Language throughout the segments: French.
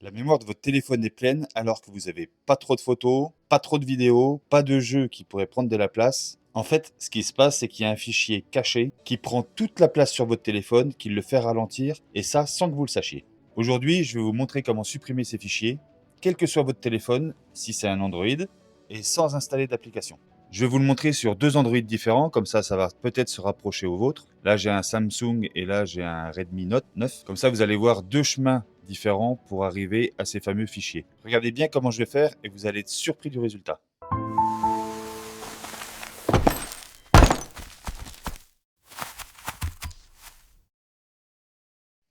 La mémoire de votre téléphone est pleine alors que vous avez pas trop de photos, pas trop de vidéos, pas de jeux qui pourraient prendre de la place. En fait, ce qui se passe, c'est qu'il y a un fichier caché qui prend toute la place sur votre téléphone, qui le fait ralentir, et ça sans que vous le sachiez. Aujourd'hui, je vais vous montrer comment supprimer ces fichiers, quel que soit votre téléphone, si c'est un Android, et sans installer d'application. Je vais vous le montrer sur deux Android différents, comme ça va peut-être se rapprocher au vôtre. Là, j'ai un Samsung et là, j'ai un Redmi Note 9. Comme ça, vous allez voir deux chemins différents pour arriver à ces fameux fichiers. Regardez bien comment je vais faire et vous allez être surpris du résultat.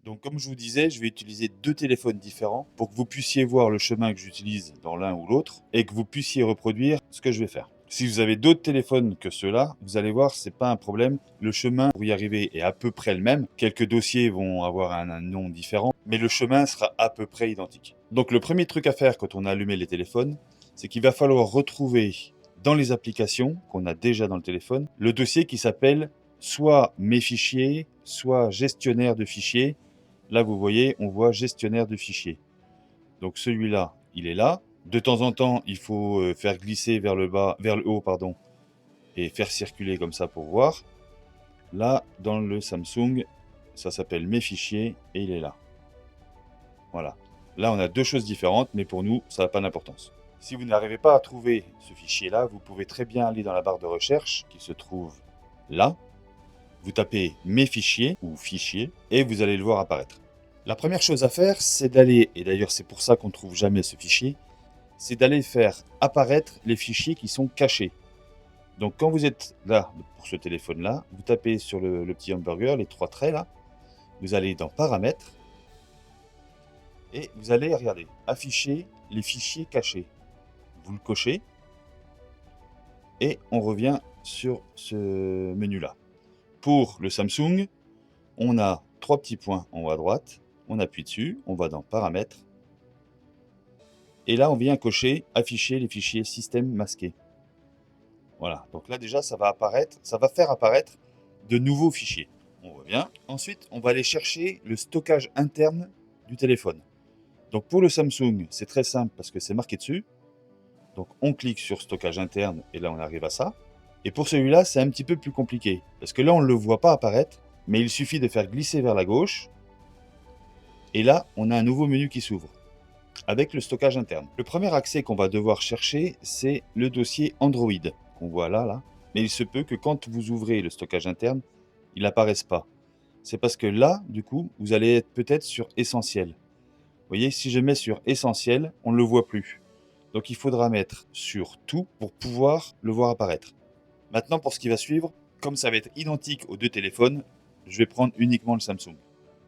Donc, comme je vous disais, je vais utiliser deux téléphones différents pour que vous puissiez voir le chemin que j'utilise dans l'un ou l'autre et que vous puissiez reproduire ce que je vais faire. Si vous avez d'autres téléphones que ceux-là, vous allez voir, c'est pas un problème. Le chemin pour y arriver est à peu près le même. Quelques dossiers vont avoir un nom différent, mais le chemin sera à peu près identique. Donc, le premier truc à faire quand on a allumé les téléphones, c'est qu'il va falloir retrouver dans les applications qu'on a déjà dans le téléphone, le dossier qui s'appelle soit mes fichiers, soit gestionnaire de fichiers. Là, vous voyez, on voit gestionnaire de fichiers. Donc celui-là, il est là. De temps en temps, il faut faire glisser vers le bas, vers le haut, pardon, et faire circuler comme ça pour voir. Là, dans le Samsung, ça s'appelle mes fichiers et il est là. Voilà. Là, on a deux choses différentes, mais pour nous, ça n'a pas d'importance. Si vous n'arrivez pas à trouver ce fichier-là, vous pouvez très bien aller dans la barre de recherche qui se trouve là. Vous tapez mes fichiers ou fichiers et vous allez le voir apparaître. La première chose à faire, c'est d'aller, et d'ailleurs c'est pour ça qu'on ne trouve jamais ce fichier, c'est d'aller faire apparaître les fichiers qui sont cachés. Donc quand vous êtes là, pour ce téléphone-là, vous tapez sur le petit hamburger, les trois traits là, vous allez dans paramètres, et vous allez, regarder, afficher les fichiers cachés. Vous le cochez, et on revient sur ce menu-là. Pour le Samsung, on a trois petits points en haut à droite, on appuie dessus, on va dans paramètres, et là on vient cocher afficher les fichiers système masqués. Voilà, donc là déjà ça va apparaître, ça va faire apparaître de nouveaux fichiers. On revient. Ensuite, on va aller chercher le stockage interne du téléphone. Donc pour le Samsung, c'est très simple parce que c'est marqué dessus. Donc on clique sur stockage interne et là on arrive à ça. Et pour celui-là, c'est un petit peu plus compliqué parce que là on ne le voit pas apparaître, mais il suffit de faire glisser vers la gauche. Et là, on a un nouveau menu qui s'ouvre avec le stockage interne. Le premier accès qu'on va devoir chercher, c'est le dossier Android qu'on voit là. Mais il se peut que quand vous ouvrez le stockage interne, il n'apparaisse pas. C'est parce que là, du coup, vous allez être peut-être sur Essentiel. Vous voyez, si je mets sur Essentiel, on ne le voit plus. Donc il faudra mettre sur Tout pour pouvoir le voir apparaître. Maintenant, pour ce qui va suivre, comme ça va être identique aux deux téléphones, je vais prendre uniquement le Samsung.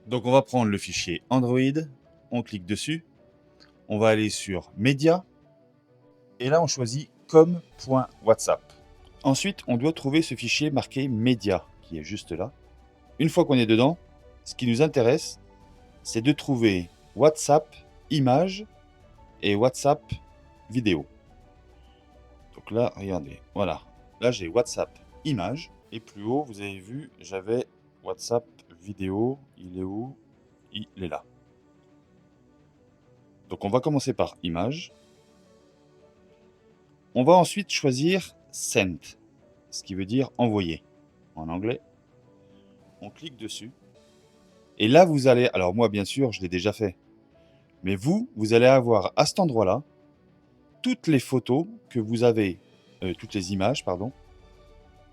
Donc on va prendre le fichier Android, on clique dessus, on va aller sur Média, et là on choisit com.whatsapp. Ensuite, on doit trouver ce fichier marqué Média, qui est juste là. Une fois qu'on est dedans, ce qui nous intéresse, c'est de trouver WhatsApp image et WhatsApp vidéo. Donc là, regardez, voilà. Là, j'ai WhatsApp image, et plus haut, vous avez vu, j'avais WhatsApp vidéo. Il est où? Il est là. Donc on va commencer par image. On va ensuite choisir Send, ce qui veut dire envoyer en anglais. On clique dessus. Et là, vous allez... Alors moi, bien sûr, je l'ai déjà fait. Mais vous allez avoir à cet endroit-là toutes les photos que vous avez... toutes les images, pardon,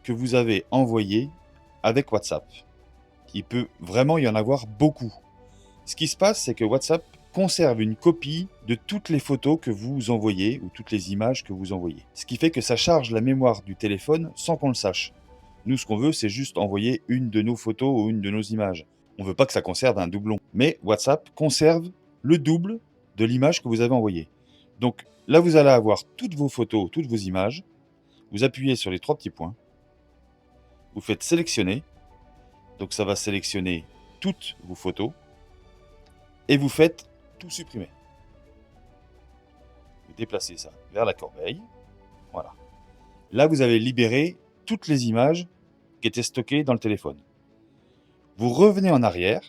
que vous avez envoyées avec WhatsApp. Il peut vraiment y en avoir beaucoup. Ce qui se passe, c'est que WhatsApp conserve une copie de toutes les photos que vous envoyez ou toutes les images que vous envoyez. Ce qui fait que ça charge la mémoire du téléphone sans qu'on le sache. Nous, ce qu'on veut, c'est juste envoyer une de nos photos ou une de nos images. On ne veut pas que ça conserve un doublon. Mais WhatsApp conserve le double de l'image que vous avez envoyée. Donc là, vous allez avoir toutes vos photos, toutes vos images. Vous appuyez sur les trois petits points. Vous faites sélectionner. Donc ça va sélectionner toutes vos photos. Et vous faites tout supprimer. Vous déplacez ça vers la corbeille. Voilà. Là, vous avez libéré toutes les images qui étaient stockées dans le téléphone. Vous revenez en arrière.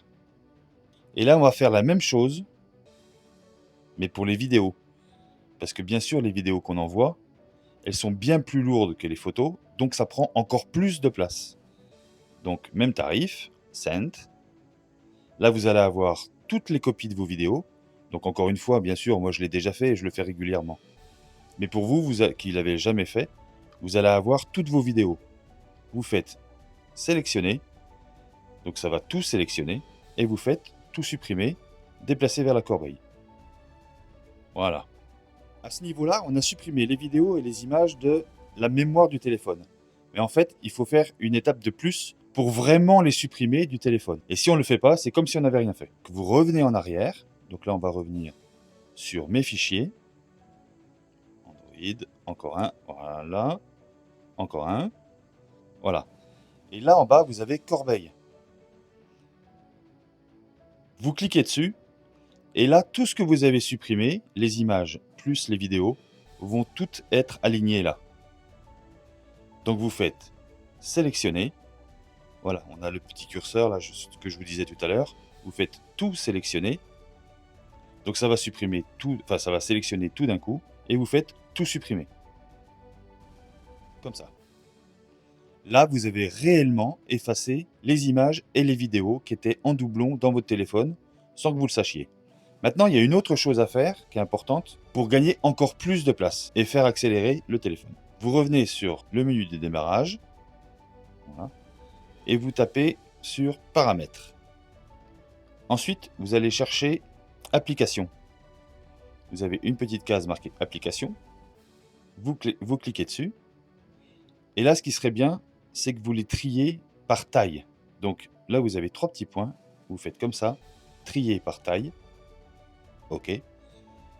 Et là, on va faire la même chose mais pour les vidéos. Parce que bien sûr, les vidéos qu'on envoie, elles sont bien plus lourdes que les photos, donc ça prend encore plus de place. Donc, même tarif, Send. Là, vous allez avoir toutes les copies de vos vidéos. Donc, encore une fois, bien sûr, moi je l'ai déjà fait et je le fais régulièrement. Mais pour vous, qui ne l'avez jamais fait, vous allez avoir toutes vos vidéos. Vous faites sélectionner, donc ça va tout sélectionner, et vous faites tout supprimer, déplacer vers la corbeille. Voilà. À ce niveau-là, on a supprimé les vidéos et les images de la mémoire du téléphone. Mais en fait, il faut faire une étape de plus pour vraiment les supprimer du téléphone. Et si on ne le fait pas, c'est comme si on n'avait rien fait. Vous revenez en arrière. Donc là, on va revenir sur mes fichiers. Android, encore un. Voilà. Encore un. Voilà. Et là, en bas, vous avez corbeille. Vous cliquez dessus. Et là, tout ce que vous avez supprimé, les images plus les vidéos, vont toutes être alignées là. Donc vous faites sélectionner. Voilà, on a le petit curseur là, ce que je vous disais tout à l'heure. Vous faites tout sélectionner. Donc ça va supprimer tout, enfin ça va sélectionner tout d'un coup. Et vous faites tout supprimer. Comme ça. Là, vous avez réellement effacé les images et les vidéos qui étaient en doublon dans votre téléphone sans que vous le sachiez. Maintenant, il y a une autre chose à faire qui est importante pour gagner encore plus de place et faire accélérer le téléphone. Vous revenez sur le menu de démarrage. Voilà, et vous tapez sur paramètres. Ensuite, vous allez chercher application. Vous avez une petite case marquée application. Vous cliquez dessus. Et là, ce qui serait bien, c'est que vous les triez par taille. Donc là, vous avez 3 petits points. Vous faites comme ça, trier par taille. OK.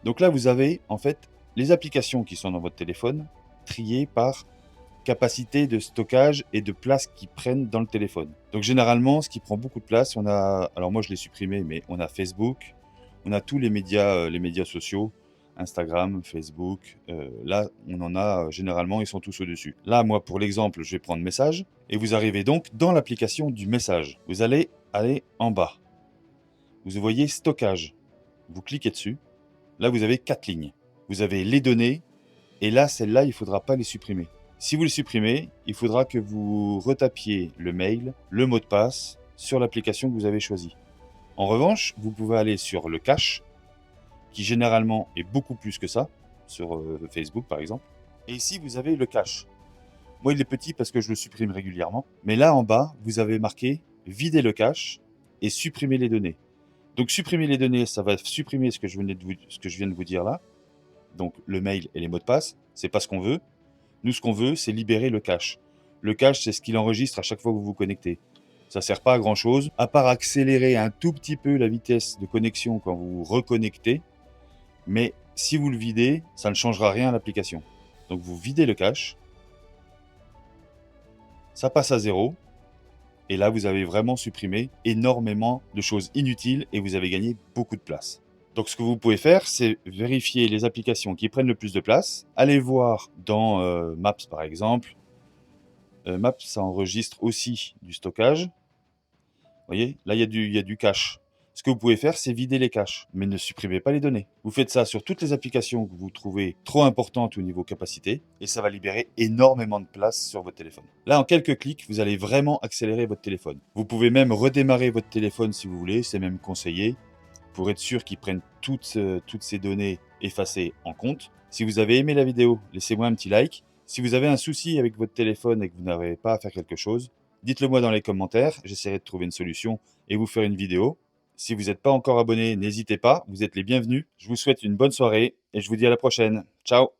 Donc là, vous avez en fait les applications qui sont dans votre téléphone triées par capacité de stockage et de place qu'ils prennent dans le téléphone. Donc généralement, ce qui prend beaucoup de place, on a, alors moi je l'ai supprimé, mais on a Facebook, on a tous les médias sociaux, Instagram, Facebook. Là, on en a généralement, ils sont tous au-dessus. Là, moi, pour l'exemple, je vais prendre message, et vous arrivez donc dans l'application du message. Vous allez aller en bas. Vous voyez stockage. Vous cliquez dessus. Là, vous avez 4 lignes. Vous avez les données, et là, celles-là, il ne faudra pas les supprimer. Si vous le supprimez, il faudra que vous retapiez le mail, le mot de passe sur l'application que vous avez choisie. En revanche, vous pouvez aller sur le cache, qui généralement est beaucoup plus que ça, sur Facebook par exemple. Et ici, vous avez le cache. Moi, il est petit parce que je le supprime régulièrement. Mais là, en bas, vous avez marqué « Vider le cache » et « Supprimer les données ». Donc, supprimer les données, ça va supprimer ce que je viens de vous dire là. Donc, le mail et les mots de passe, c'est pas ce qu'on veut. Nous, ce qu'on veut, c'est libérer le cache. Le cache, c'est ce qu'il enregistre à chaque fois que vous vous connectez. Ça ne sert pas à grand chose, à part accélérer un tout petit peu la vitesse de connexion quand vous vous reconnectez. Mais si vous le videz, ça ne changera rien à l'application. Donc vous videz le cache, ça passe à 0, et là vous avez vraiment supprimé énormément de choses inutiles et vous avez gagné beaucoup de place. Donc ce que vous pouvez faire, c'est vérifier les applications qui prennent le plus de place. Allez voir dans Maps par exemple. Maps, ça enregistre aussi du stockage. Vous voyez, là il y a du cache. Ce que vous pouvez faire, c'est vider les caches, mais ne supprimez pas les données. Vous faites ça sur toutes les applications que vous trouvez trop importantes au niveau capacité, et ça va libérer énormément de place sur votre téléphone. Là, en quelques clics, vous allez vraiment accélérer votre téléphone. Vous pouvez même redémarrer votre téléphone si vous voulez, c'est même conseillé, pour être sûr qu'ils prennent toutes ces données effacées en compte. Si vous avez aimé la vidéo, laissez-moi un petit like. Si vous avez un souci avec votre téléphone et que vous n'arrivez pas à faire quelque chose, dites-le moi dans les commentaires, j'essaierai de trouver une solution et vous faire une vidéo. Si vous n'êtes pas encore abonné, n'hésitez pas, vous êtes les bienvenus. Je vous souhaite une bonne soirée et je vous dis à la prochaine. Ciao!